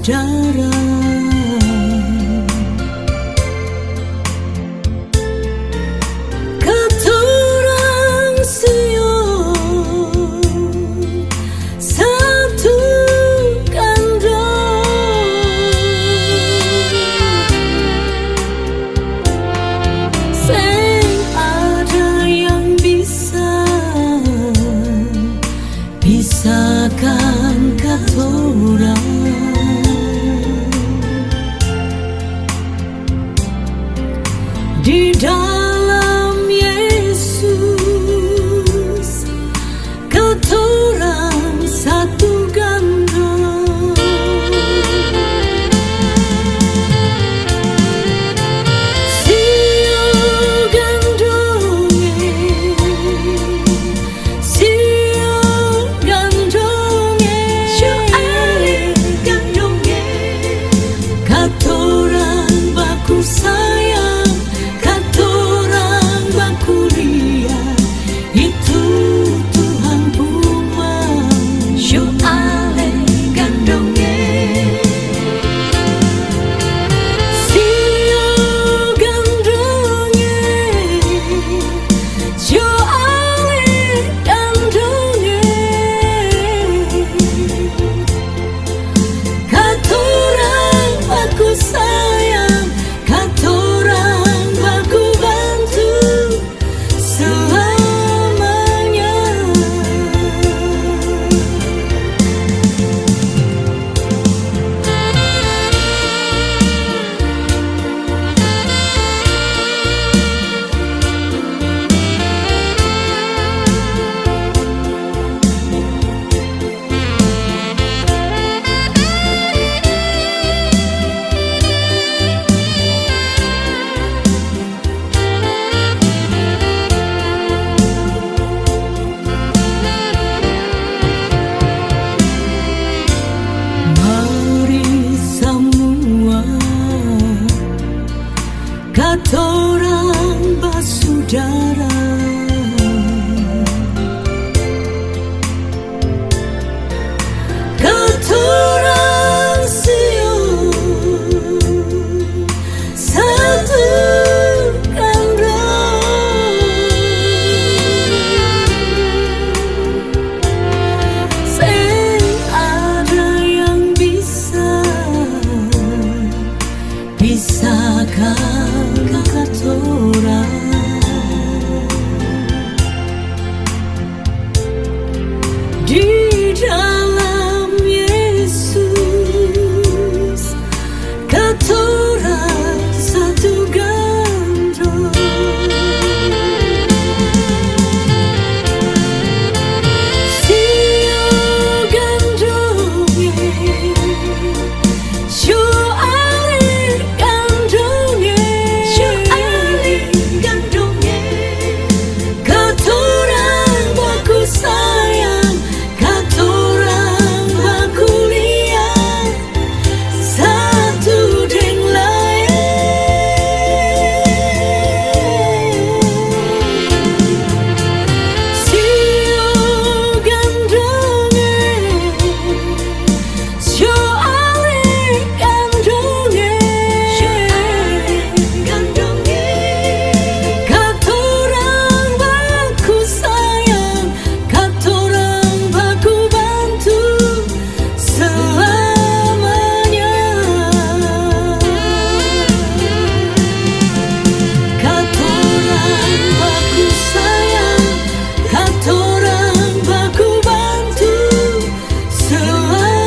saudara. Katorang Sion satu kandang, sing ada yang bisa pisahkan katorang. Di dalam Yesus katorang satu gandong. Sio gandonge, sio gandonge, sio ale gandonge. Katorang baku sayang, katorang baku lihat, itu Tuhan Puma. Sio ale gandonge, sio gandonge, sio ale gandonge. Katorang baku sayang, katorang baku bantu selamanya. Mari semua katorang bersaudara. Katorang Sion satu kandang, sing ada yang bisa pisahkan katorang. Di dalam Yesus katorang satu gandong. Sio gandonge, sio ale gandonge, sio ale gandonge. Katorang baku sayang, katorang baku lihat, satu deng lain. Sio gandonge, sio ale gandonge, sio ale gandonge. Katorang baku sayang, katorang baku bantu selamanya. Katorang baku sayang, katorang baku bantu selamanya.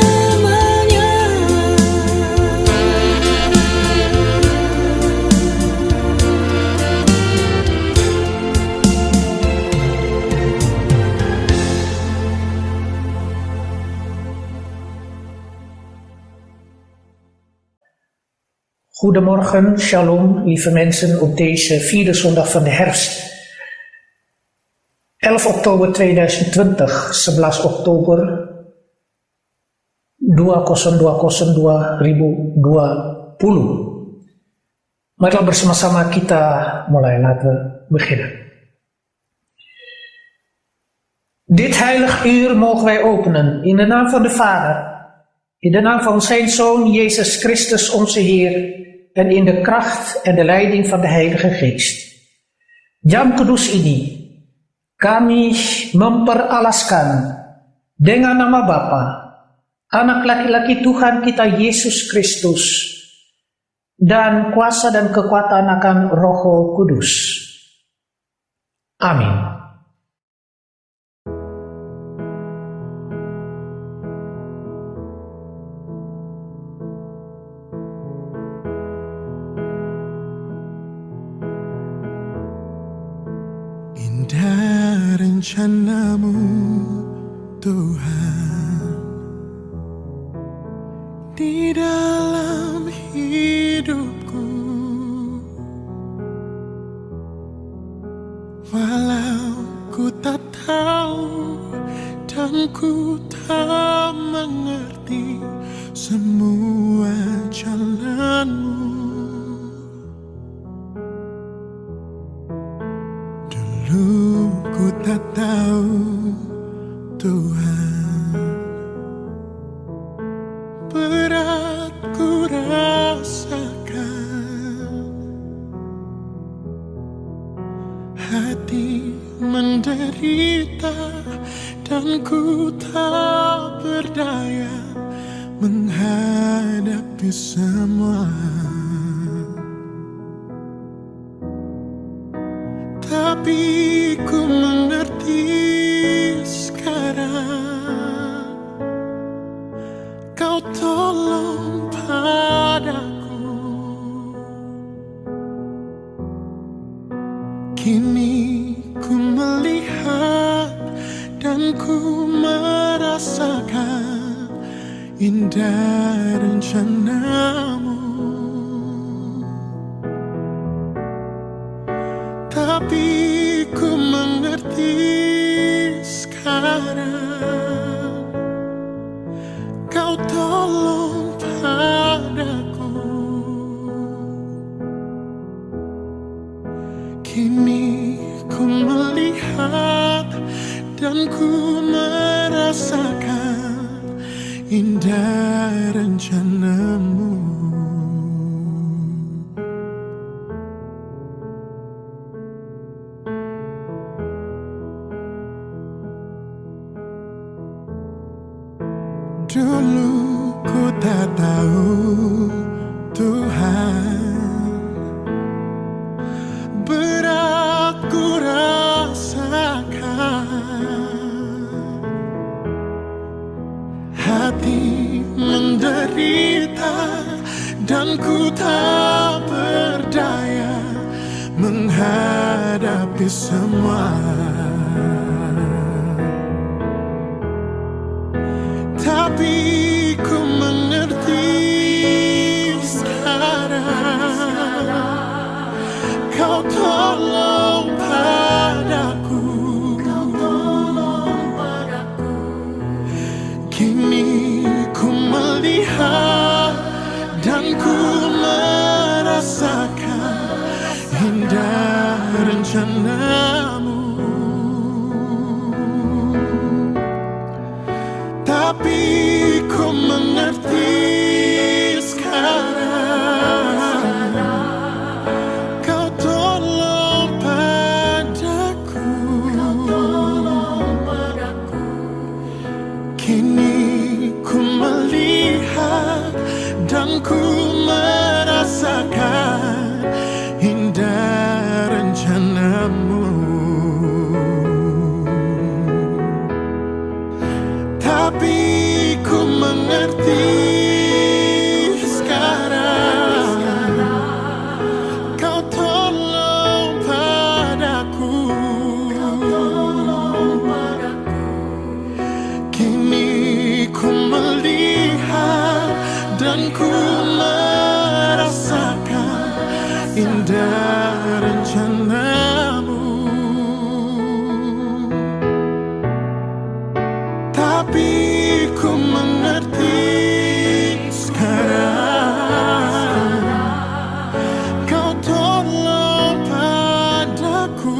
Goedemorgen, shalom, lieve mensen, op deze vierde zondag van de herfst. 11 oktober 2020, 11 oktober 2020. Marilah bersama-sama kita mulai, laten we beginnen. Dit heilig uur mogen wij openen in de naam van de Vader, In de naam van zijn Zoon, Jezus Christus, onze Heer, en in de kracht en de leiding van de Heilige Geest. Jam kudus ini, kami memperalaskan dengan nama Bapa, Anak laki-laki Tuhan kita Yesus Kristus, dan kuasa dan kekuatan akan Roh Kudus. Amin. Indah rencanamu, Tuhan, di dalam hidupku. Walau ku tak tahu dan ku tak mengerti semua jalanmu, dulu ku tak tahu, Tuhan, berat ku rasakan, hati menderita dan ku tak berdaya menghadapi semua. Tapi ku mengerti sekarang, Kau tolong padaku. Kini ku melihat dan ku merasakan indah rencanamu. Tapi ku mengerti sekarang, Kau tolong padaku. Kini ku melihat dan ku merasakan indah rencanamu. Dulu ku tak tahu, Tuhan, berat ku rasakan, hati menderita dan ku tak berdaya menghadapi semua. Tapi ku mengerti sekarang, Kau tolong padaku. Kini ku melihat dan ku merasakan indah rencanamu. Tapi ku mengerti sekarang, Kau tolong padaku. Kini ku melihat dan ku merasakan indah rencanamu. Tapi ku mengerti sekarang, Kau tolong padaku. Kini ku melihat dan ku merasakan indah rencanamu. Tapi ku mengerti sekarang, Kau tolong padaku.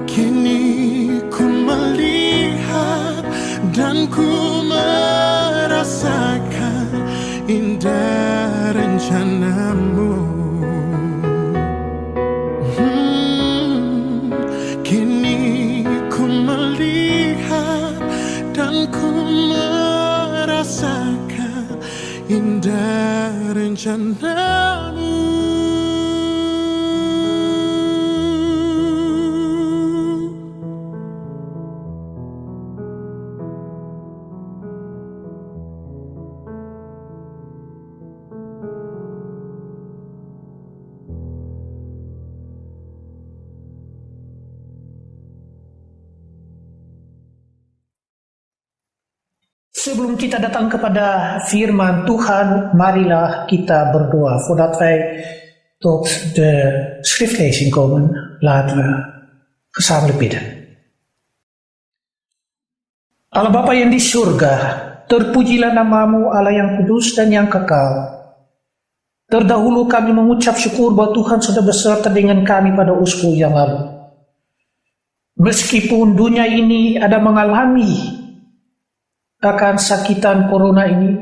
Kini ku melihat rencanamu. Kini ku melihat dan ku merasakan indah rencanamu. Sebelum kita datang kepada firman Tuhan, marilah kita berdoa. Voordat wij tot de schriftlezing komen, laten we gezamenlijk bidden. Allah Bapa yang di surga, terpujilah namamu Allah yang kudus dan yang kekal. Terdahulu kami mengucap syukur bahwa Tuhan sudah beserta dengan kami pada uskup yang lalu. Meskipun dunia ini ada mengalami akan sakitan corona ini,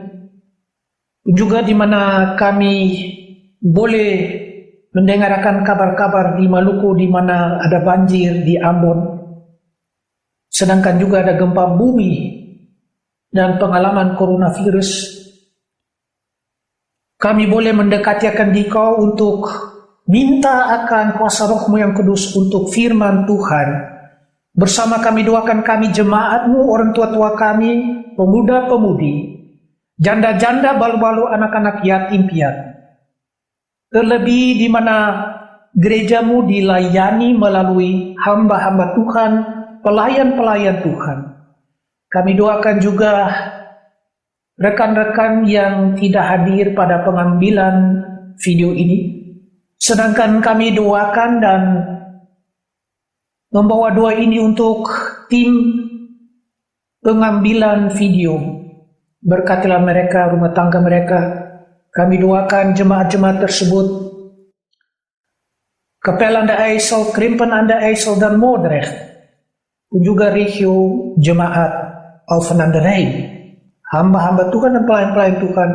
juga di mana kami boleh mendengarkan kabar-kabar di Maluku di mana ada banjir di Ambon, sedangkan juga ada gempa bumi dan pengalaman coronavirus. Kami boleh mendekati akan Dikau untuk minta akan kuasa Roh-Mu yang kudus untuk firman Tuhan. Bersama kami doakan kami jemaat-Mu, orang tua-tua kami, pemuda-pemudi, janda-janda, balu-balu, anak-anak yatim piatu. Terlebih di mana gereja-Mu dilayani melalui hamba-hamba Tuhan, pelayan-pelayan Tuhan. Kami doakan juga rekan-rekan yang tidak hadir pada pengambilan video ini. Sedangkan kami doakan dan membawa doa ini untuk tim pengambilan video. Berkatilah mereka, rumah tangga mereka. Kami doakan jemaat-jemaat tersebut, Kapel Anda IJssel, Krimpen Anda IJssel, dan Moordrecht. Pun juga regio jemaat Alphen aan de Rijn. Hamba-hamba Tuhan dan pelayan-pelayan Tuhan.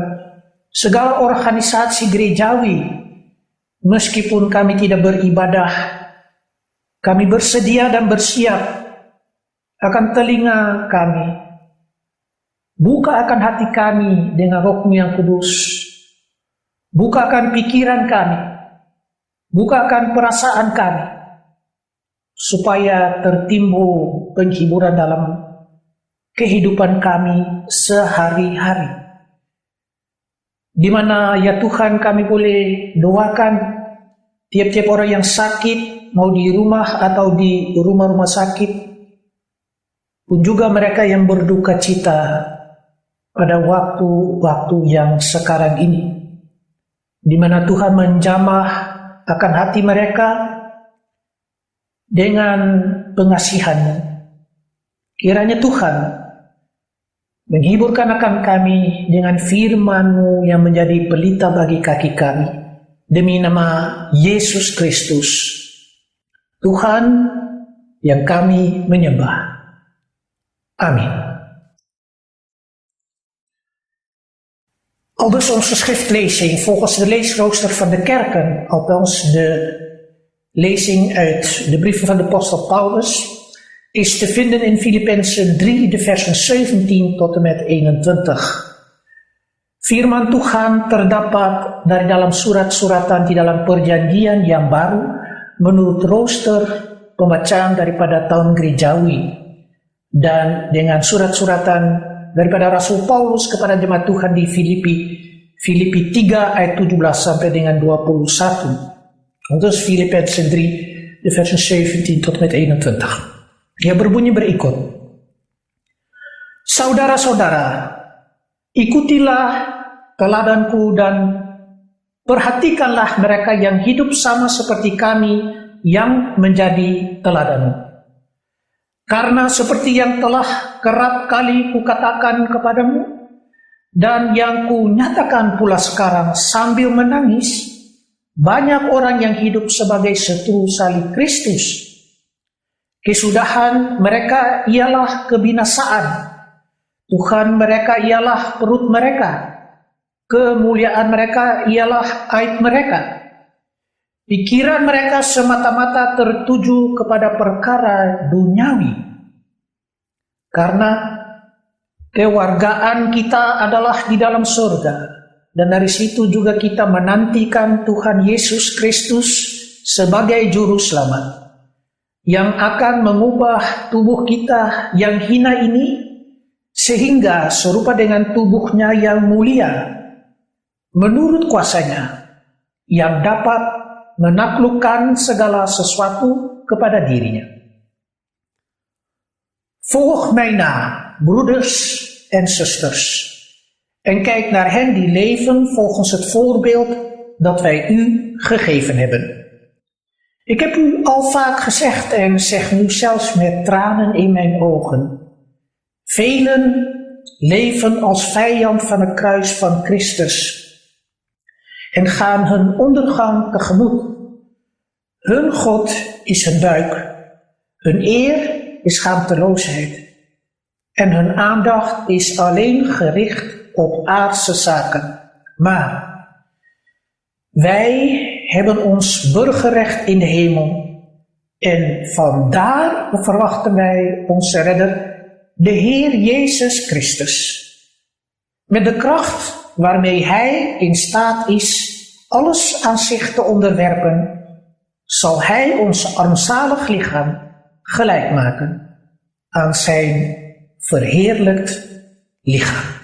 Segala organisasi gerejawi, meskipun kami tidak beribadah, kami bersedia dan bersiap akan telinga kami. Buka akan hati kami dengan Roh-Mu yang kudus. Buka akan pikiran kami. Buka akan perasaan kami. Supaya tertimbul penghiburan dalam kehidupan kami sehari-hari. Di mana ya Tuhan kami boleh doakan tiap-tiap orang yang sakit, mau di rumah atau di rumah-rumah sakit, pun juga mereka yang berduka cita pada waktu-waktu yang sekarang ini, di mana Tuhan menjamah akan hati mereka dengan pengasihan-Mu. Kiranya Tuhan menghiburkan akan kami dengan firman-Mu yang menjadi pelita bagi kaki kami. Demi nama Yesus Kristus, Tuhan yang kami menyembah. Amin. Aldus onze schriftlezing volgens de leesrooster van de kerken, althans de lezing uit de brieven van de apostel Paulus, is te vinden in Filippenzen 3, de versen 17 tot en met 21. Firman Tuhan terdapat dari dalam surat-suratan di dalam perjanjian yang baru menurut roster pembacaan daripada tahun gerejawi dan dengan surat-suratan daripada Rasul Paulus kepada jemaat Tuhan di Filipi 3 ayat 17 sampai dengan 21. Untuk Filippenzen 3 de versen 17 tot met 21. Yang berbunyi berikut. Saudara-saudara, ikutilah teladanku dan perhatikanlah mereka yang hidup sama seperti kami yang menjadi teladan. Karena seperti yang telah kerap kali kukatakan kepadamu dan yang kunyatakan pula sekarang sambil menangis, banyak orang yang hidup sebagai setru salib Kristus. Kesudahan mereka ialah kebinasaan. Tuhan mereka ialah perut mereka. kemuliaan mereka ialah aib mereka. Pikiran mereka semata-mata tertuju kepada perkara duniawi. Karena kewargaan kita adalah di dalam surga, dan dari situ juga kita menantikan Tuhan Yesus Kristus sebagai juru selamat yang akan mengubah tubuh kita yang hina ini sehingga serupa dengan tubuhnya yang mulia menurut kuasanya yang dapat menaklukkan segala sesuatu kepada dirinya. Volg mij na, broeders en zusters, en kijk naar hen die leven volgens het voorbeeld dat wij u gegeven hebben. Ik heb u al vaak gezegd en zeg nu zelfs met tranen in mijn ogen. Velen leven als vijand van het kruis van Christus en gaan hun ondergang tegemoet. Hun God is hun buik, hun eer is schaamteloosheid en hun aandacht is alleen gericht op aardse zaken. Maar wij hebben ons burgerrecht in de hemel en vandaar verwachten wij onze redder, de Heer Jezus Christus. Met de kracht waarmee Hij in staat is alles aan zich te onderwerpen, zal Hij ons armzalig lichaam gelijk maken aan zijn verheerlijkt lichaam.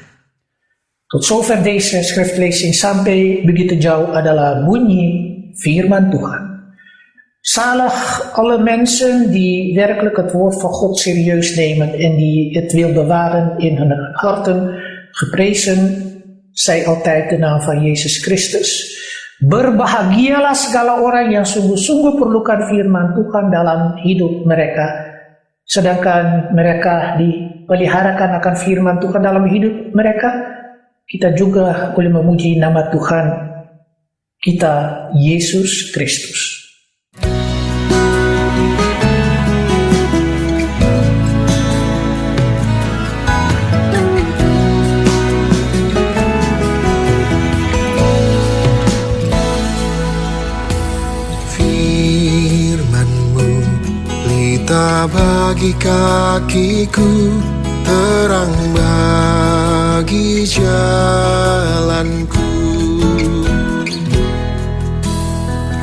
Tot zover deze schriftlezing sampai begitu jauh adalah bunyi firman Tuhan. Zalig alle mensen die werkelijk het woord van God serieus nemen en die het wil bewaren in hun harten. Geprezen zij altijd de naam van Yesus Christus. Berbahagialah segala orang yang sungguh-sungguh perlukan firman Tuhan dalam hidup mereka. Sedangkan mereka dipeliharakan akan firman Tuhan dalam hidup mereka. Kita juga boleh memuji nama Tuhan kita, Yesus Kristus. Firman-Mu pelita bagi kakiku, terang bagi jalanku.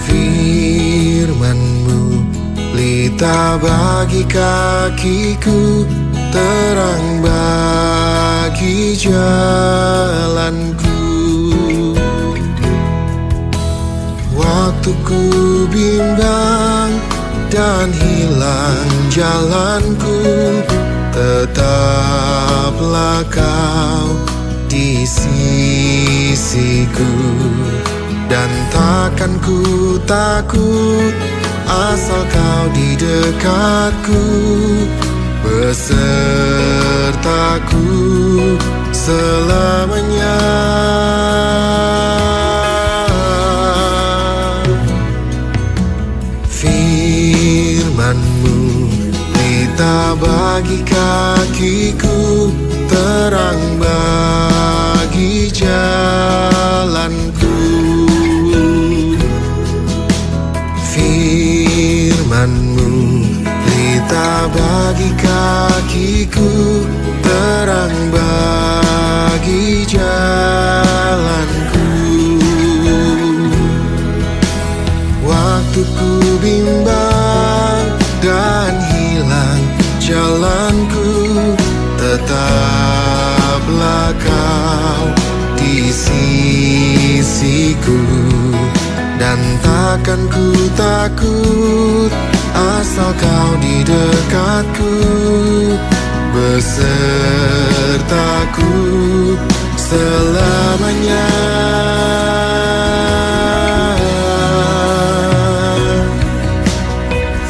Firman-Mu pelita bagi kakiku, terang bagi jalanku. Waktu ku bimbang dan hilang jalanku, tetaplah Kau di sisiku, dan takkan ku takut asal Kau di dekatku, besertaku selamanya. Firman-Mu pelita bagi kakiku, terang bagi jalanku. Firman-Mu pelita bagi kakiku, terang bagi jalanku. Waktu ku bimbang dan hilang jalanku, tetaplah Kau di sisiku, dan takkan ku takut asal Kau di dekatku, besertaku selamanya.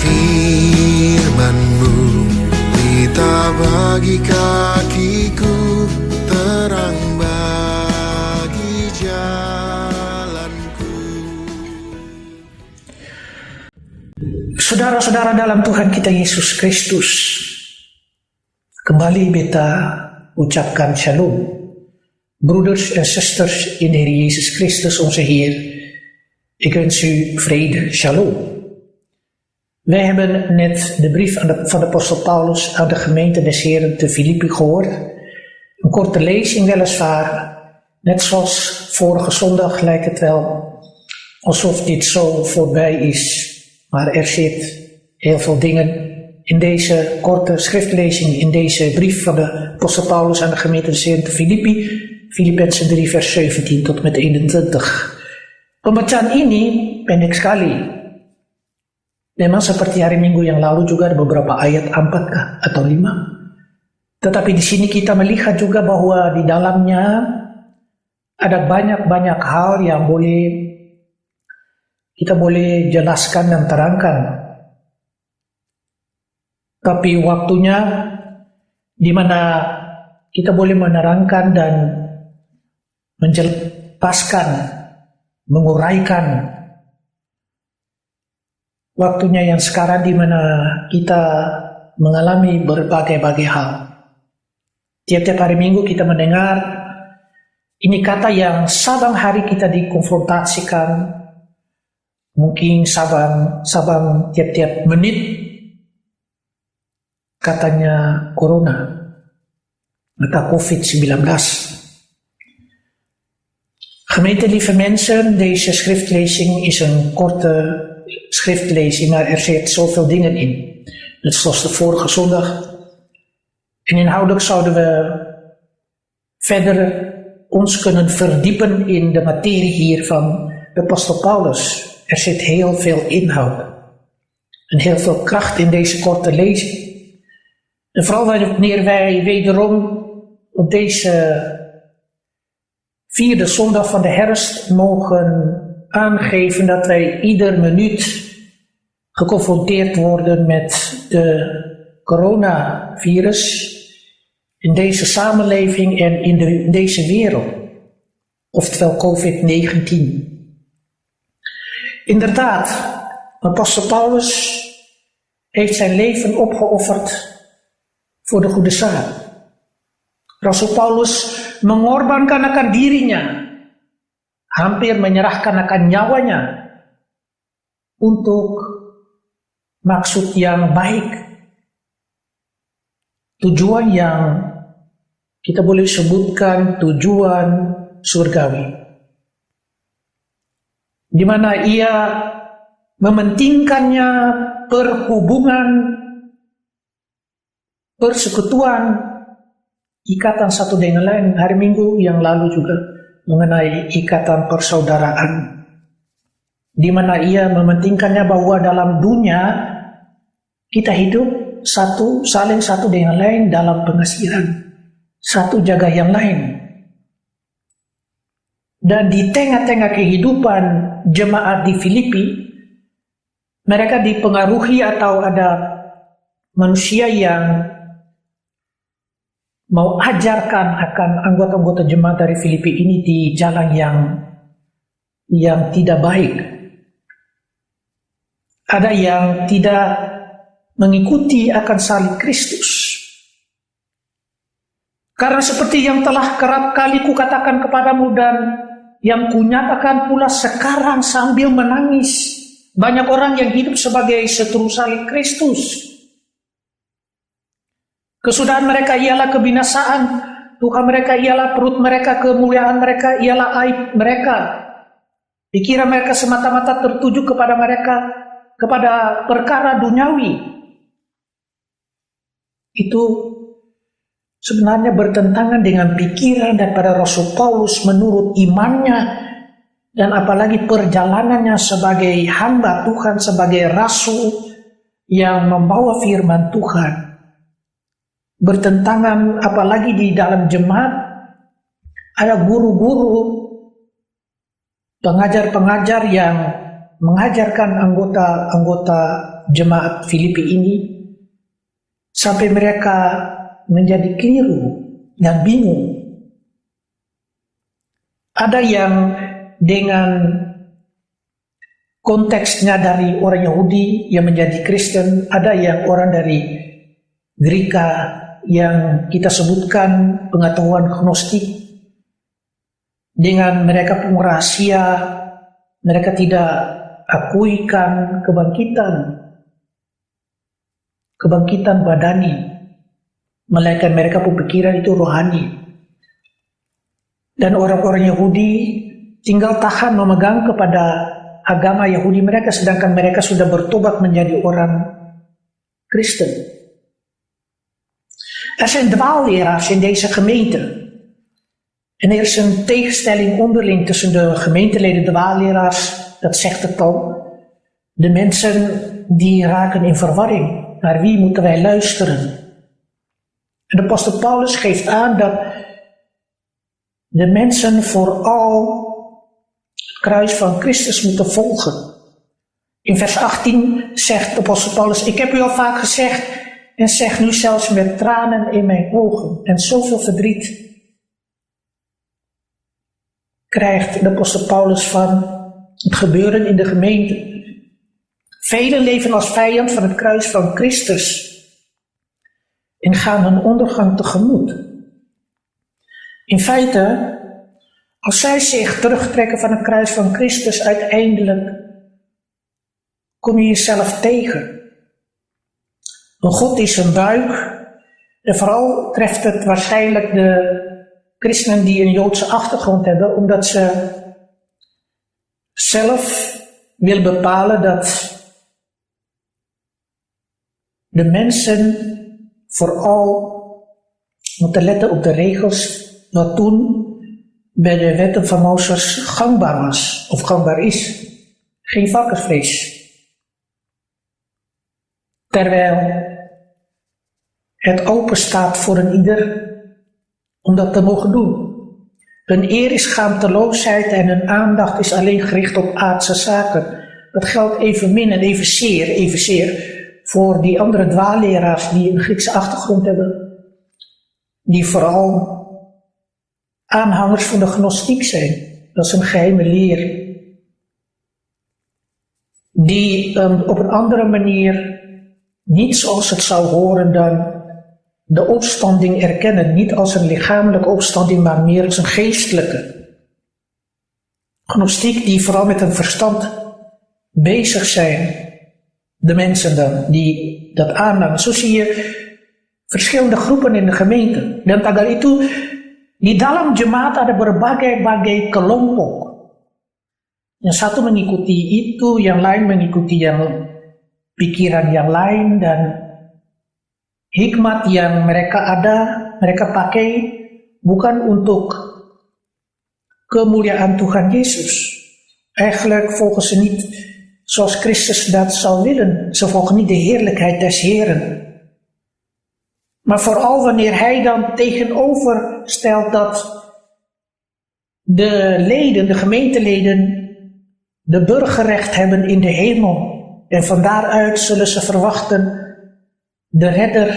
Firman-Mu pelita bagi kakiku, terang bagi jalanku. Saudara-saudara dalam Tuhan kita Yesus Kristus, kembali beta ucapkan shalom. Broeders en zusters in de Heer Jezus Christus onze Heer, ik wens u vrede, shalom. Wij hebben net de brief van de apostel Paulus aan de gemeente des Heren te Filippi gehoord. Een korte lezing weliswaar, net zoals vorige zondag lijkt het wel alsof dit zo voorbij is. Maar er zit heel veel dingen in deze korte schriftlezing, in deze brief van de apostel Paulus aan de gemeente des Heren te Filippi, Filippenzen 3 vers 17 tot met 21. Pembacaan ini pendek sekali. Memang seperti hari Minggu yang lalu juga ada beberapa ayat 4 kah atau 5. Tetapi di sini kita melihat juga bahwa di dalamnya ada banyak-banyak hal yang kita boleh jelaskan dan terangkan. Tapi waktunya di mana kita boleh menerangkan dan menjelaskan, menguraikan. Waktunya yang sekarang di mana kita mengalami berbagai-bagai hal. Tiap-tiap hari Minggu kita mendengar ini kata yang sabang hari kita dikonfrontasikan, mungkin sabang tiap-tiap menit katanya corona atau COVID-19. Gemeente lieve mensen, deze schriftlezing is een korte schriftlezing, maar er zit zoveel dingen in. Net zoals de vorige zondag. En inhoudelijk zouden we verder ons kunnen verdiepen in de materie hier van de apostel Paulus. Er zit heel veel inhoud en heel veel kracht in deze korte lezing. En vooral wanneer wij wederom op deze 4e zondag van de herfst mogen aangeven dat wij ieder minuut geconfronteerd worden met de coronavirus in deze samenleving en in deze wereld, oftewel COVID-19. Inderdaad, apostel Paulus heeft zijn leven opgeofferd voor de goede zaak. Rasul Paulus mengorbankan akan dirinya, hampir menyerahkan akan nyawanya untuk maksud yang baik, tujuan yang kita boleh sebutkan tujuan surgawi, di mana ia mementingkannya perhubungan, persekutuan, ikatan satu dengan lain. Hari Minggu yang lalu juga mengenai ikatan persaudaraan, di mana ia mementingkannya bahwa dalam dunia kita hidup saling satu dengan lain dalam pengasihan, satu jaga yang lain. Dan di tengah-tengah kehidupan jemaat di Filipi, mereka dipengaruhi atau ada manusia yang mau ajarkan akan anggota-anggota jemaat dari Filipi ini di jalan yang tidak baik. Ada yang tidak mengikuti akan salib Kristus. Karena seperti yang telah kerap kali kukatakan kepadamu dan yang kunyatakan pula sekarang sambil menangis, banyak orang yang hidup sebagai seteru salib Kristus. Kesudahan mereka ialah kebinasaan, Tuhan mereka ialah perut mereka, kemuliaan mereka ialah aib mereka. Pikiran mereka semata-mata tertuju kepada perkara duniawi. Itu sebenarnya bertentangan dengan pikiran daripada Rasul Paulus menurut imannya dan apalagi perjalanannya sebagai hamba Tuhan, sebagai rasul yang membawa firman Tuhan. Bertentangan apalagi di dalam jemaat ada guru-guru, pengajar-pengajar yang mengajarkan anggota-anggota jemaat Filipi ini sampai mereka menjadi keliru dan bingung. Ada yang dengan konteksnya dari orang Yahudi yang menjadi Kristen, ada yang orang dari Greka yang kita sebutkan pengetahuan gnostik, dengan mereka pun rahasia, mereka tidak akuikan kebangkitan badani, melainkan mereka pun pikiran itu rohani. Dan orang-orang Yahudi tinggal tahan memegang kepada agama Yahudi mereka, sedangkan mereka sudah bertobat menjadi orang Kristen. Er zijn dwaalleraars in deze gemeente. En er is een tegenstelling onderling tussen de gemeenteleden, dwaalleraars, dat zegt het al. De mensen die raken in verwarring. Naar wie moeten wij luisteren? En de apostel Paulus geeft aan dat de mensen vooral het kruis van Christus moeten volgen. In vers 18 zegt de apostel Paulus: ik heb u al vaak gezegd en zeg nu zelfs met tranen in mijn ogen. En zoveel verdriet krijgt de apostel Paulus van het gebeuren in de gemeente. Velen leven als vijand van het kruis van Christus en gaan hun ondergang tegemoet. In feite, als zij zich terugtrekken van het kruis van Christus, uiteindelijk kom je jezelf tegen. Een God is een buik. En vooral treft het waarschijnlijk de christenen die een Joodse achtergrond hebben, omdat ze zelf willen bepalen dat de mensen vooral moeten letten op de regels wat toen bij de wetten van Mozes gangbaar was of gangbaar is. Geen varkensvlees. Terwijl het open staat voor een ieder om dat te mogen doen. Hun eer is schaamteloosheid en hun aandacht is alleen gericht op aardse zaken. Dat geldt evenmin en evenzeer voor die andere dwaalleraars die een Griekse achtergrond hebben. Die vooral aanhangers van de gnostiek zijn. Dat is een geheime leer. Die op een andere manier niet zoals het zou horen dan de opstanding erkennen. Niet als een lichamelijke opstanding, maar meer als een geestelijke. Gnostiek die vooral met een verstand bezig zijn. De mensen dan, die dat aannemen. Zo zie je verschillende groepen in de gemeente. Dan tagal itu, di dalam jemaat ada berbagai-bagai kelompok. Yang satu mengikuti itu, yang lain mengikuti yang pikiran yang lain, dan hikmat yang mereka pakai bukan untuk kemuliaan Tuhan Yesus. Eigenlijk volgen ze niet zoals Christus dat zou willen. Ze volgen niet de heerlijkheid des Heren. Maar vooral wanneer hij dan tegenover stelt dat de leden, de gemeenteleden, de burgerrecht hebben in de hemel. En van daaruit zullen ze verwachten de redder,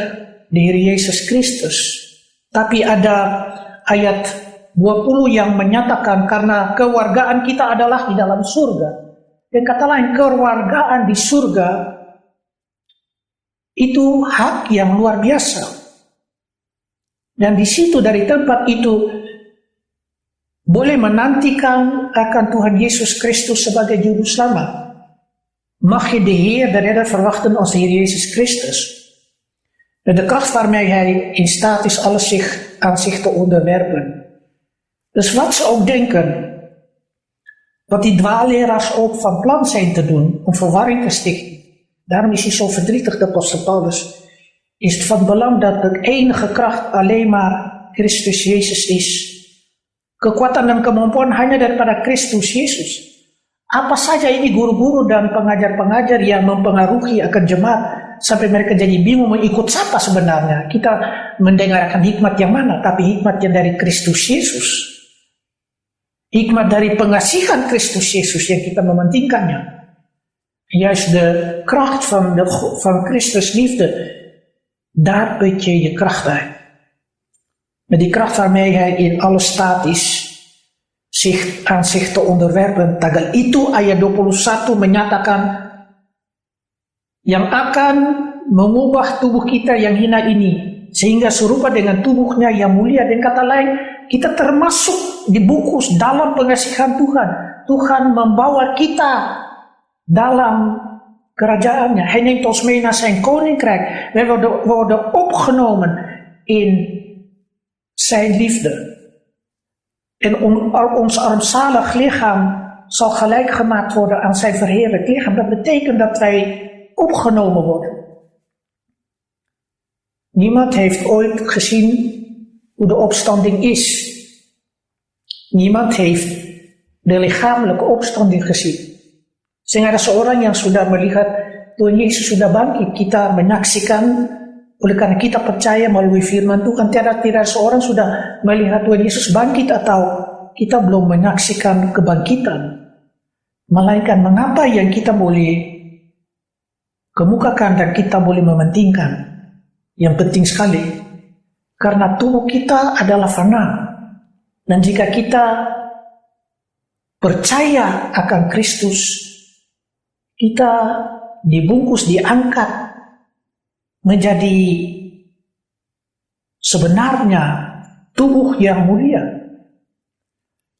de Heer Yesus Christus. Tapi ada ayat 20 yang menyatakan karena kewargaan kita adalah di dalam surga. Dan kata lain, kewargaan di surga itu hak yang luar biasa. Dan di situ, dari tempat itu, boleh menantikan akan Tuhan Yesus Christus sebagai juru selamat. Mag je de Heer, de redder, verwachten als de Heer Jezus Christus. En de kracht waarmee hij in staat is alles aan zich te onderwerpen. Dus wat ze ook denken, wat die dwaalleraars ook van plan zijn te doen om verwarring te stichten. Daarom is hij zo verdrietig, de apostel Paulus. Is het van belang dat de enige kracht alleen maar Christus Jezus is. Kekuatan dan kemampuan hanya daripada Kristus Yesus. Apa saja ini guru-guru dan pengajar-pengajar yang mempengaruhi akan jemaat sampai mereka jadi bingung mengikut siapa sebenarnya. Kita mendengarkan hikmat yang mana, tapi hikmat yang dari Kristus Yesus. Hikmat dari pengasihan Kristus Yesus yang kita mementingkannya. Juist de kracht van Christus liefde, daar put je je kracht uit. Met die kracht waarmee hij in alle staat is aan zich te onderwerpen. Tagal itu ayat 21 menyatakan yang akan mengubah tubuh kita yang hina ini sehingga serupa dengan tubuhnya yang mulia. Dan kata lain, kita termasuk dibungkus dalam pengasihan Tuhan. Tuhan membawa kita dalam kerajaannya. Hij neemt ons mee naar zijn koninkrijk. We worden opgenomen in zijn liefde. En ons armzalig lichaam zal gelijk gemaakt worden aan zijn verheerlijk lichaam. Dat betekent dat wij opgenomen worden. Niemand heeft ooit gezien hoe de opstanding is. Niemand heeft de lichamelijke opstanding gezien. Sehingga ada seorang yang sudah melihat Tuhan Yesus sudah bangkit, kita menyaksikan, oleh karena kita percaya melalui firman Tuhan, tidak seorang sudah melihat Tuhan Yesus bangkit atau kita belum menyaksikan kebangkitan. Melainkan mengapa yang kita boleh kemukakan dan kita boleh mementingkan. Yang penting sekali, karena tubuh kita adalah fana. Dan jika kita percaya akan Kristus, kita dibungkus, diangkat menjadi sebenarnya tubuh yang mulia.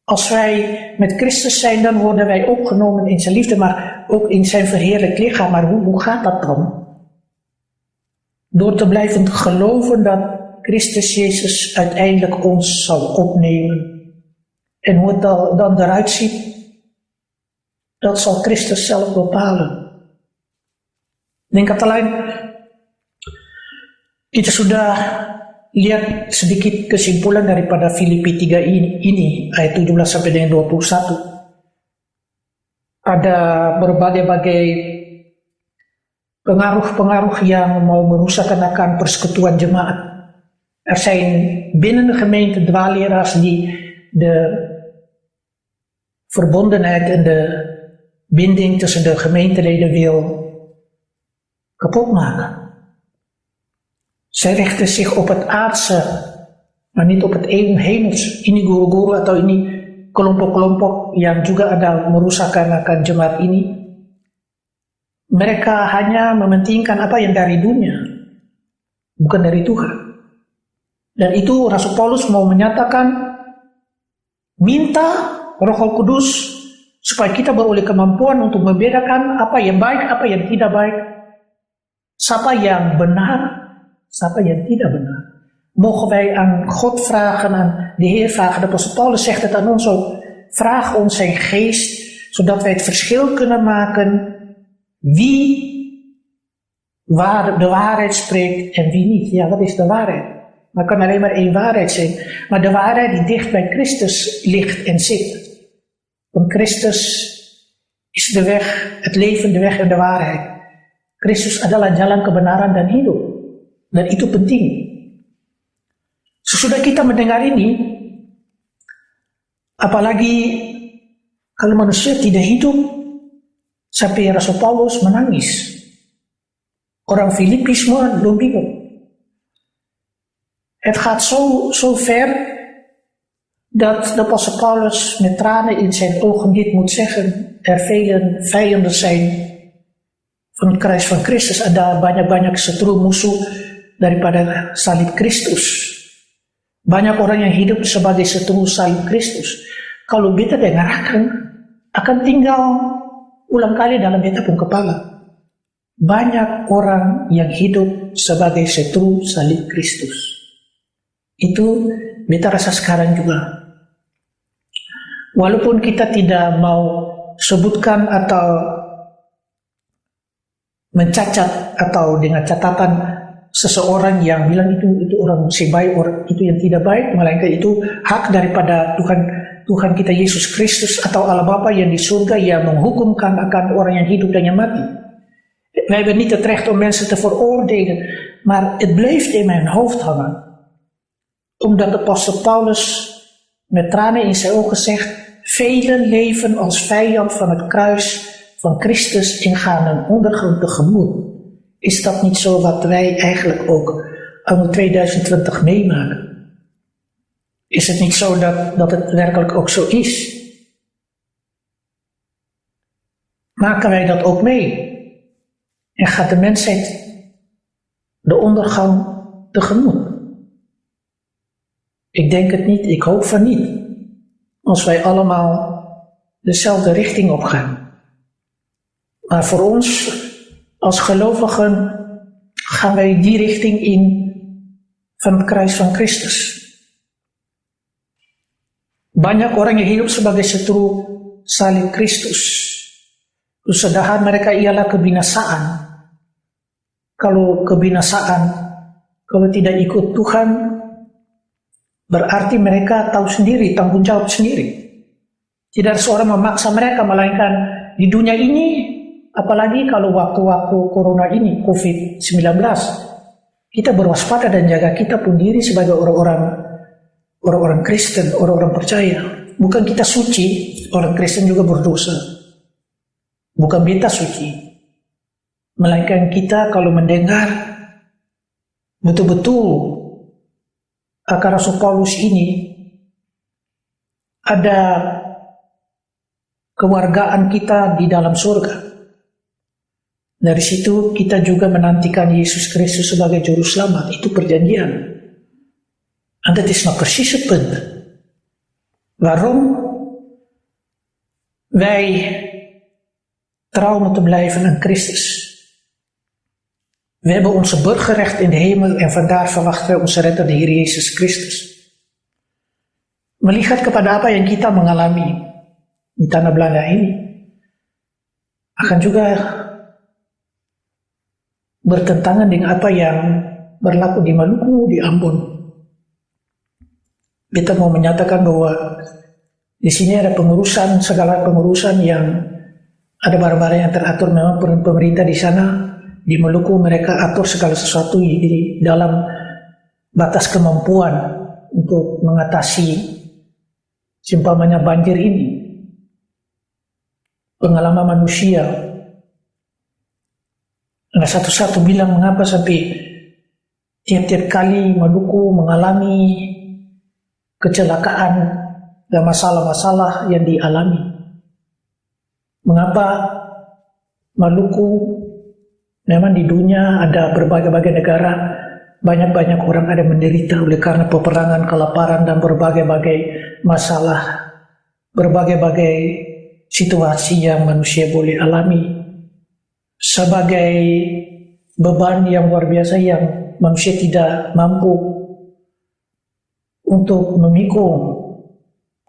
Als wij met Christus zijn, dan worden wij opgenomen in zijn liefde, maar ook in zijn verheerlijk lichaam. Maar hoe gaat dat dan? Door te blijven geloven dat Christus Jezus uiteindelijk ons zal opnemen. En hoe het dan eruit ziet, dat zal Christus zelf bepalen. Denk kata lain, kita sudah lihat sedikit kesimpulan daripada Filipi 3 ini, ayat 17 sampai dengan 21. Ada berbagai pengaruh-pengaruh yang mau merusakkan akan persekutuan jemaat. Er zijn binnen de gemeente dwaalleraars die de verbondenheid en de binding tussen de gemeenteleden wil kapot maken. Zij richten zich op het aardse, maar niet op het hemels. Ini guru-guru atau ini kelompok-kelompok yang juga ada merusakkan akan jemaat ini. Mereka hanya mementingkan apa yang dari dunia, bukan dari Tuhan. Dan itu Rasul Paulus mau menyatakan, minta Roh Kudus supaya kita beroleh kemampuan untuk membedakan apa yang baik, apa yang tidak baik, siapa yang benar, siapa yang tidak benar. Mogen wij aan God vragen, aan de Heer vragen. De apostel Paulus zegt het aan ons ook. Vraag ons zijn geest, zodat wij het verschil kunnen maken wie de waarheid spreekt en wie niet. Ja, wat is de waarheid? Maar er kan alleen maar één waarheid zijn. Maar de waarheid die dicht bij Christus ligt en zit. Want Christus is de weg, het leven, de weg en de waarheid. Kristus adalah jalan kebenaran dan hidup. Dan itu penting. Sesudah kita mendengar ini, apalagi kalau manusia tidak hidup, sampai Rasul Paulus menangis. Orang Filipi semua belum bingung. Het gaat zo ver dat de apostel Paulus met tranen in zijn ogen dit moet zeggen. Er velen vijanden zijn van het kruis van Christus. Ada banyak-banyak setru musuh daripada salib Kristus. Banyak orang yang hidup sebagai setru salib Kristus. Kalau beta dengarkan, akan tinggal ulang kali dalam beta pun kepala. Banyak orang yang hidup sebagai setru salib Kristus. Itu beta rasa sekarang juga. Walaupun kita tidak mau sebutkan atau mencacat atau dengan catatan seseorang yang bilang itu orang si baik, orang itu yang tidak baik, melainkan itu hak daripada Tuhan kita Yesus Kristus atau Allah Bapa yang di surga yang menghukumkan akan orang yang hidup dan yang mati. Wij hebben niet het recht om mensen te veroordelen, maar het blijft in mijn hoofd hangen. Omdat de apostel Paulus met tranen in zijn ogen zegt, velen leven als vijand van het kruis van Christus en gaan een ondergrond tegemoet. Is dat niet zo wat wij eigenlijk ook anno 2020 meemaken? Is het niet zo dat het werkelijk ook zo is? Maken wij dat ook mee? En gaat de mensheid de ondergang tegemoet? Ik denk het niet, ik hoop van niet. Als wij allemaal dezelfde richting opgaan. Maar voor ons als gelovigen gaan wij die richting in van het kruis van Christus. Banyak orang yang hidup sebagai setru salib Kristus. Kesedihan mereka ialah kebinasaan. Kalau kebinasaan, kalau tidak ikut Tuhan, berarti mereka tahu sendiri, tanggung jawab sendiri. Tidak ada seorang memaksa mereka, melainkan di dunia ini, apalagi kalau waktu-waktu corona ini, COVID-19, kita berwaspada dan jaga kita pun diri sebagai orang Kristen, orang-orang percaya. Bukan kita suci, orang Kristen juga berdosa. Bukan beta suci. Melainkan kita kalau mendengar betul-betul akan Rasul Paulus ini ada kewargaan kita di dalam surga. Dari situ kita juga menantikan Yesus Kristus sebagai juru selamat. Itu perjanjian. En dat is nog precies het punt. Waarom wij trouw moeten blijven aan Christus. We hebben onze burgerrecht in de hemel en vandaar verwachten wij onze redder, de Heer Yesus Kristus. Melihat kepada apa yang kita mengalami di tanah Belanda ini, akan juga bertentangan dengan apa yang berlaku di Maluku, di Ambon. Kita mau menyatakan bahwa di sini ada pengurusan, segala pengurusan yang ada barang-barang yang teratur. Memang pemerintah di sana, di Maluku mereka atur segala sesuatu di dalam batas kemampuan untuk mengatasi seumpamanya banjir ini. Pengalaman manusia. Ada satu-satu bilang mengapa sampai tiap-tiap kali Maluku mengalami kecelakaan dan masalah-masalah yang dialami. Mengapa Maluku memang di dunia ada berbagai-bagai negara, banyak-banyak orang ada menderita oleh karena peperangan, kelaparan, dan berbagai-bagai masalah, berbagai-bagai situasi yang manusia boleh alami sebagai beban yang luar biasa yang manusia tidak mampu untuk memikul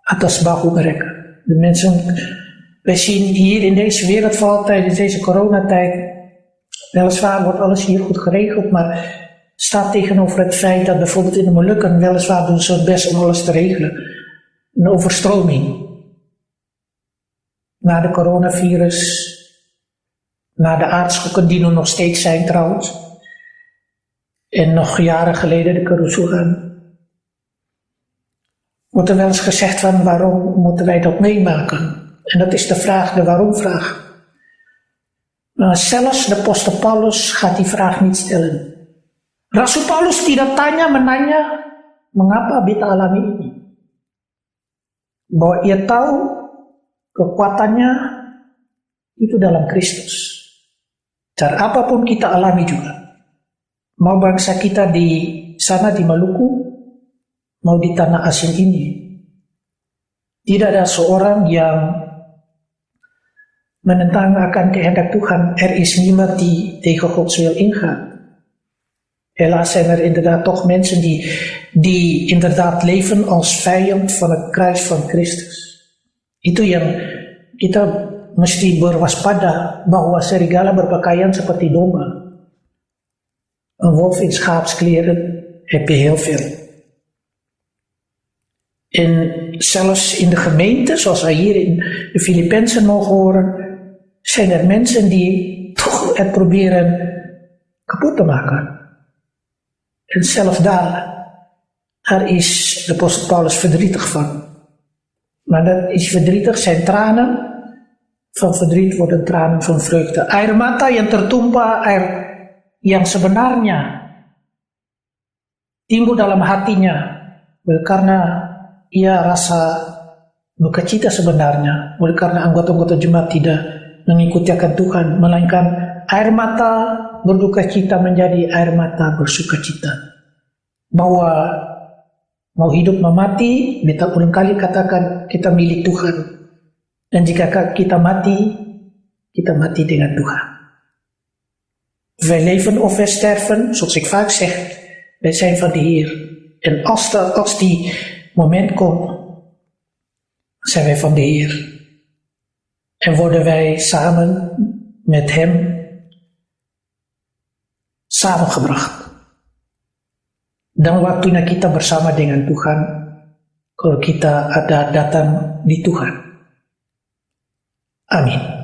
atas bahu mereka. De mensen, wij zien hier in deze wereldval tijdens deze coronatijd, weliswaar wordt alles hier goed geregeld, maar staat tegenover het feit dat bijvoorbeeld in de Molukken, weliswaar doen ze het best om alles te regelen, een overstroming. Na de coronavirus, na de aardschokken die er nog steeds zijn trouwens, en nog jaren geleden de Kerusuhan, wordt er wel eens gezegd van waarom moeten wij dat meemaken? En dat is de vraag, de waarom-vraag. Maar zelfs de apostel Paulus gaat die vraag niet stellen. Rasul Paulus tidak menanya, mengapa beta alami ini? Bahwa ia tahu kekuatannya itu dalam Kristus. Cara apapun kita alami juga. Mau bangsa kita di sana di Maluku, mau di tanah asing ini, tidak ada seorang yang menentang akan kehendak Tuhan. Er is niemand die tegen Gods wil ingaat. Helaas zijn er inderdaad toch mensen die inderdaad leven als vijand van het kruis van Christus. Itu yang kita mesti berwaspada, bahwa serigala berpakaian seperti domba. Een wolf in schaapskleren heb je heel veel. En zelfs in de gemeente, zoals wij hier in de Filipijnen mogen horen, zijn er mensen die toch het proberen kapot te maken. En zelfs daar is de apostel Paulus verdrietig van. Maar dat is verdrietig, zijn tranen van verdriet worden tranen van vreugde. Air mata yang tertumpah, air yang sebenarnya timbul dalam hatinya karena ia rasa duka cita sebenarnya, oleh karena anggota-anggota jemaat tidak mengikuti akan Tuhan, melainkan air mata berduka cita menjadi air mata bersuka cita. Bahwa Mau hidup mau mati, beta ulang kali katakan kita milik Tuhan. Dan jika kita mati dengan Tuhan. Wij leven of wij sterven, zoals ik vaak zeg, wij zijn van de Heer. En als die moment komt, zijn wij van de Heer. En worden wij samen met Hem samengebracht. Dan waktunya kita bersama dengan Tuhan, kalau kita ada datang di Tuhan. Amin.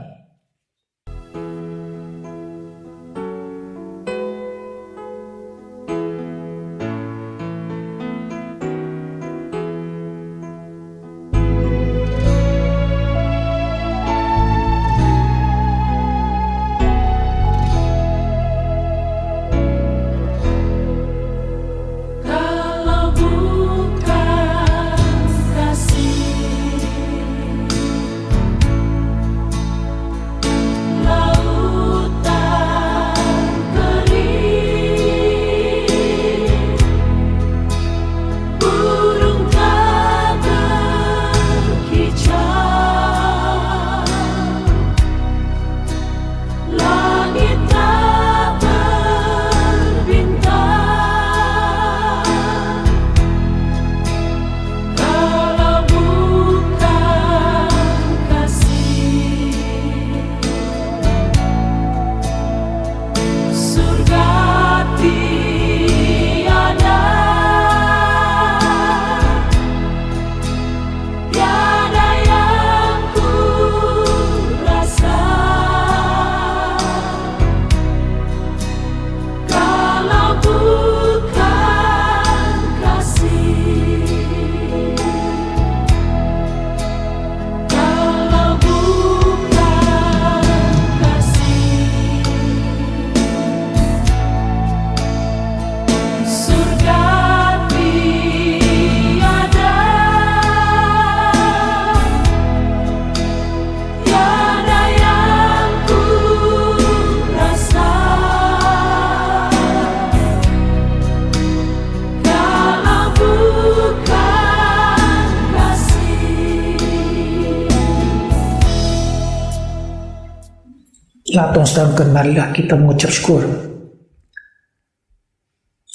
Latung sedangkan marilah kita mengucap syukur.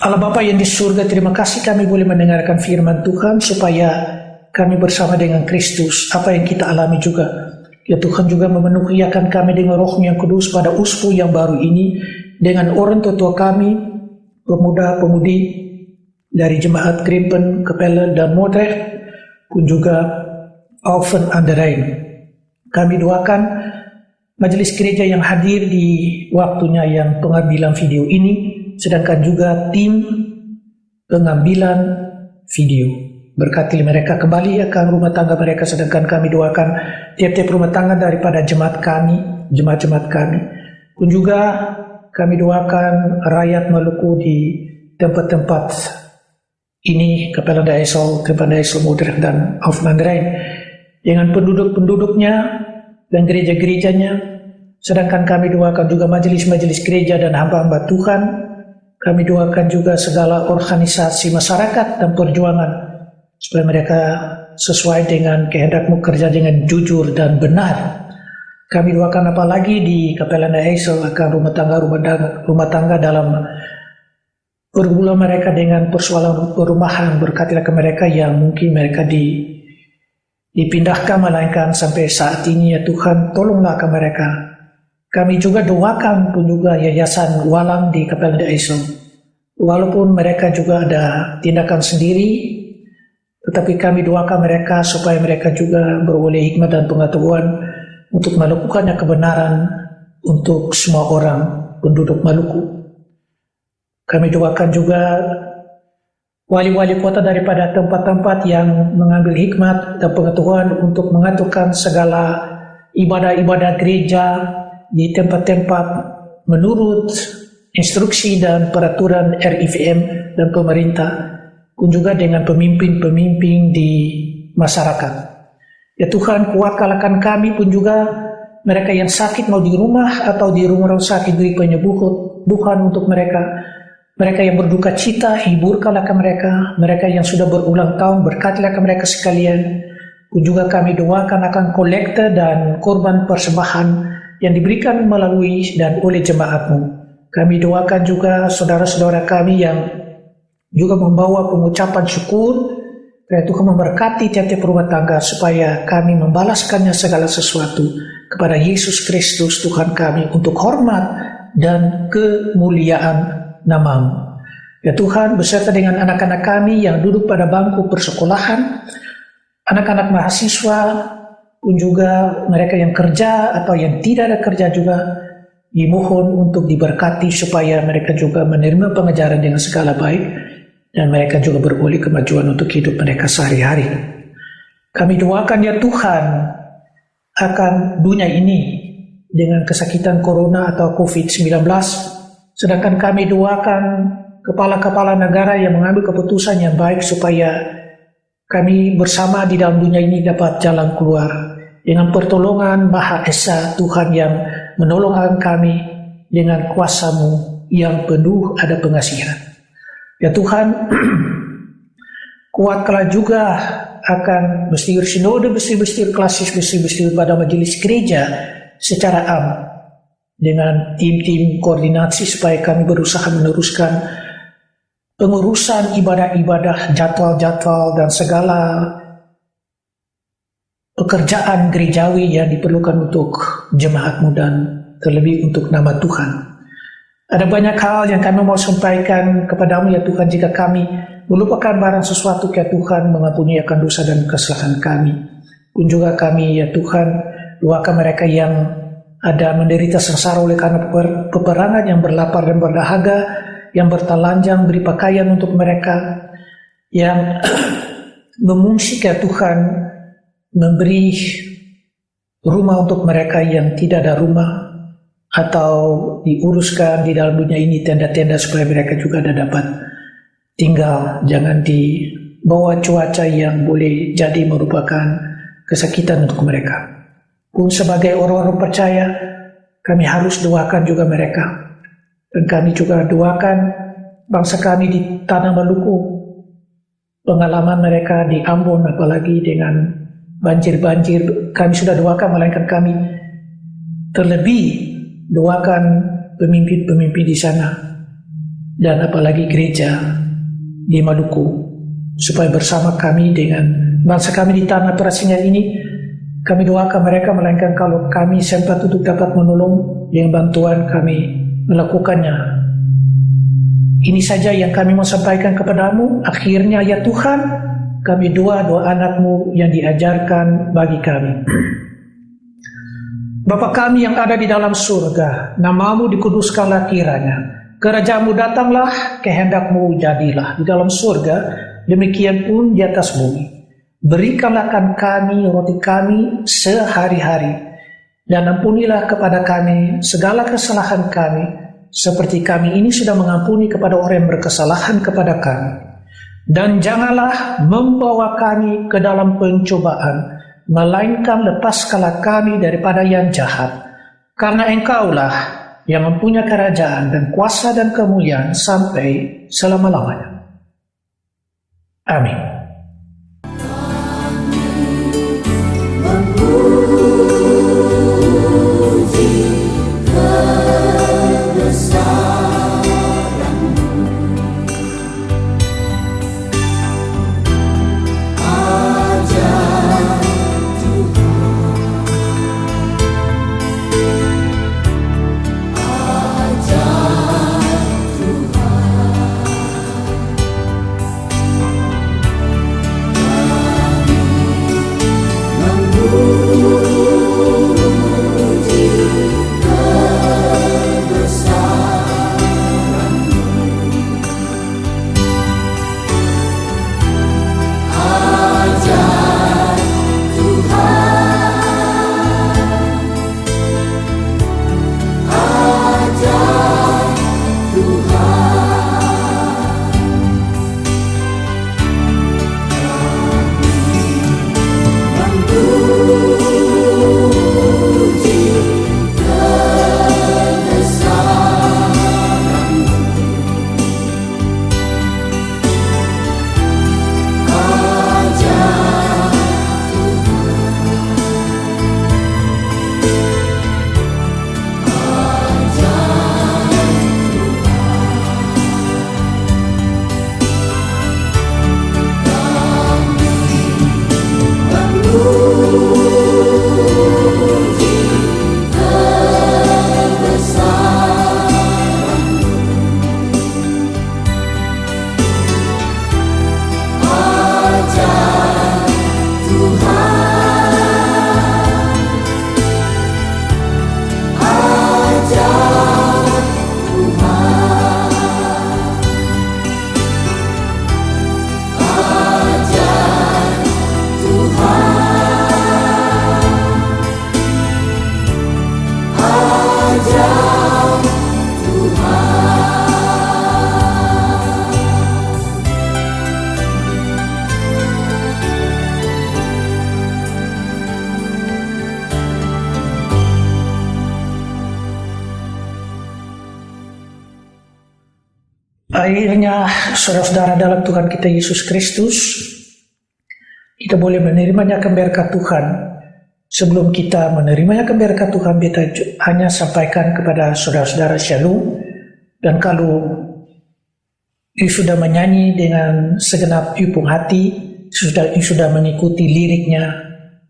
Allah Bapa yang di surga, terima kasih kami boleh mendengarkan firman Tuhan supaya kami bersama dengan Kristus. Apa yang kita alami juga, ya Tuhan juga memenuhi akan kami dengan Roh-Nya yang kudus pada uspu yang baru ini, dengan orang tua kami, pemuda-pemudi dari Jemaat Krimpen, Kapellen dan Moordrecht, pun juga Alphen aan de Rijn. Kami doakan majelis gereja yang hadir di waktunya yang pengambilan video ini, sedangkan juga tim pengambilan video. Berkati mereka kembali akan rumah tangga mereka, sedangkan kami doakan tiap-tiap rumah tangga daripada jemaat kami, pun juga kami doakan rakyat Maluku di tempat-tempat ini, Kapellen de IJssel, Krimpen de IJssel, Moordrecht dan Alphen aan de Rijn, dengan penduduk-penduduknya dan gereja-gerejanya, sedangkan kami doakan juga majelis-majelis gereja dan hamba-hamba Tuhan. Kami doakan juga segala organisasi masyarakat dan perjuangan, supaya mereka sesuai dengan kehendak-Mu kerja dengan jujur dan benar. Kami doakan apalagi di Kapellen de IJssel akan rumah tangga dalam pergumulan mereka dengan persoalan perumahan. Berkatilah ke mereka yang mungkin mereka dipindahkan, melainkan sampai saat ini, ya Tuhan, tolonglah ke mereka. Kami juga doakan pun juga Yayasan Walang di Kapellen de IJssel. Walaupun mereka juga ada tindakan sendiri, tetapi kami doakan mereka supaya mereka juga beroleh hikmat dan pengetahuan untuk melakukannya kebenaran untuk semua orang penduduk Maluku. Kami doakan juga wali-wali kota daripada tempat-tempat yang mengambil hikmat dan pengetahuan untuk mengaturkan segala ibadah-ibadah gereja di tempat-tempat menurut instruksi dan peraturan RIVM dan pemerintah, pun juga dengan pemimpin-pemimpin di masyarakat. Ya Tuhan, kuatkan kami pun juga mereka yang sakit, mau di rumah atau di rumah sakit, beri penyembuhan untuk mereka. Mereka yang berduka cita, hiburkanlah ke mereka. Mereka yang sudah berulang tahun, berkatilah ke mereka sekalian. Pun juga kami doakan akan kolekte dan korban persembahan yang diberikan melalui dan oleh jemaatmu. Kami doakan juga saudara-saudara kami yang juga membawa pengucapan syukur, supaya Tuhan memberkati tiap-tiap rumah tangga, supaya kami membalaskannya segala sesuatu kepada Yesus Kristus Tuhan kami untuk hormat dan kemuliaan nama-Mu. Ya Tuhan, beserta dengan anak-anak kami yang duduk pada bangku persekolahan, anak-anak mahasiswa, pun juga mereka yang kerja atau yang tidak ada kerja juga, dimohon untuk diberkati supaya mereka juga menerima pengajaran dengan segala baik dan mereka juga beroleh kemajuan untuk hidup mereka sehari-hari. Kami doakan ya Tuhan akan dunia ini dengan kesakitan corona atau COVID-19, sedangkan kami doakan kepala-kepala negara yang mengambil keputusan yang baik supaya kami bersama di dalam dunia ini dapat jalan keluar dengan pertolongan Maha Esa Tuhan yang menolong kami dengan kuasa-Mu yang penuh ada pengasihan. Ya Tuhan, kuatkanlah juga akan bestir sinode, bestir klasis, bestir pada majelis gereja secara am dengan tim-tim koordinasi supaya kami berusaha meneruskan pengurusan ibadah-ibadah, jadwal-jadwal dan segala pekerjaan gerejawi yang diperlukan untuk jemaat-Mu dan terlebih untuk nama Tuhan. Ada banyak hal yang kami mau sampaikan kepadamu ya Tuhan, jika kami melupakan barang sesuatu ya Tuhan, mengampuni akan dosa dan kesalahan kami. Pun juga kami ya Tuhan, doakan mereka yang ada menderita sengsara oleh karena peperangan, yang berlapar dan berdahaga, yang bertelanjang, beri pakaian untuk mereka, yang mengungsi ya Tuhan, memberi rumah untuk mereka yang tidak ada rumah, atau diuruskan di dalam dunia ini tenda-tenda supaya mereka juga dapat tinggal, jangan di bawah cuaca yang boleh jadi merupakan kesakitan untuk mereka. Pun sebagai orang-orang percaya, kami harus doakan juga mereka. Dan kami juga doakan bangsa kami di Tanah Maluku, pengalaman mereka di Ambon apalagi dengan banjir-banjir, kami sudah doakan, melainkan kami terlebih doakan pemimpin-pemimpin di sana dan apalagi gereja di Maluku, supaya bersama kami dengan bangsa kami di tanah perasingan ini, kami doakan mereka, melainkan kalau kami sempat untuk dapat menolong dengan bantuan kami melakukannya. Ini saja yang kami mau sampaikan kepadamu. Akhirnya ya Tuhan, kami doa anak-Mu yang diajarkan bagi kami. Bapa kami yang ada di dalam surga, nama-Mu dikuduskanlah kiranya. Kerajaan-Mu datanglah, kehendak-Mu jadilah di dalam surga, demikian pun di atas bumi. Berikanlah kami roti kami sehari-hari, dan ampunilah kepada kami segala kesalahan kami, seperti kami ini sudah mengampuni kepada orang yang berkesalahan kepada kami. Dan janganlah membawa kami ke dalam pencobaan, melainkan lepaskanlah kami daripada yang jahat. Karena Engkaulah yang mempunyai kerajaan dan kuasa dan kemuliaan sampai selama-lamanya. Amin. Akhirnya, saudara-saudara dalam Tuhan kita Yesus Kristus, kita boleh menerimanya berkat Tuhan. Sebelum kita menerimanya berkat Tuhan, kita hanya sampaikan kepada saudara-saudara shalom. Dan kalau sudah menyanyi dengan segenap ipung hati, sudah mengikuti liriknya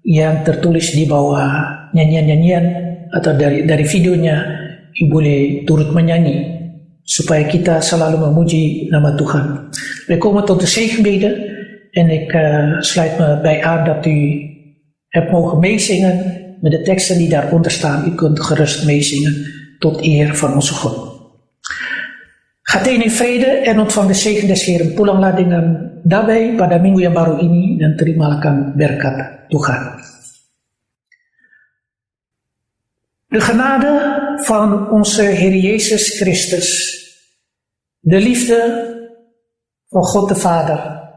yang tertulis di bawah nyanyian-nyanyian atau dari videonya, boleh turut menyanyi supaya kita selalu memuji nama Tuhan. We komen tot de zegenbeden en ik sluit me bij aan dat u hebt mogen meezingen met de teksten die daaronder staan. U kunt gerust meezingen tot eer van onze God. Gaat in vrede en ontvang de zegen des Heeren. Pulanglah dengan damai pada minggu yang baru ini dan terimalah berkat Tuhan. De genade van onze Heer Jezus Christus, de liefde van God de Vader,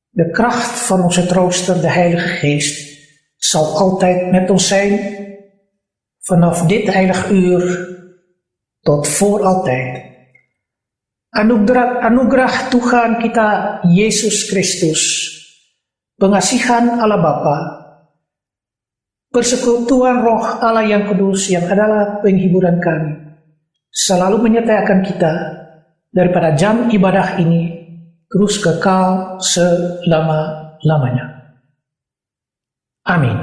de kracht van onze trooster, de Heilige Geest, zal altijd met ons zijn, vanaf dit heilig uur tot voor altijd. Anugerah Tuhan kita Yesus Kristus, pengasihan Allah Bapa, persekutuan Roh Allah yang Kudus yang adalah penghiburan kami, selalu menyertai akan kita daripada jam ibadah ini terus kekal selama-lamanya. Amin.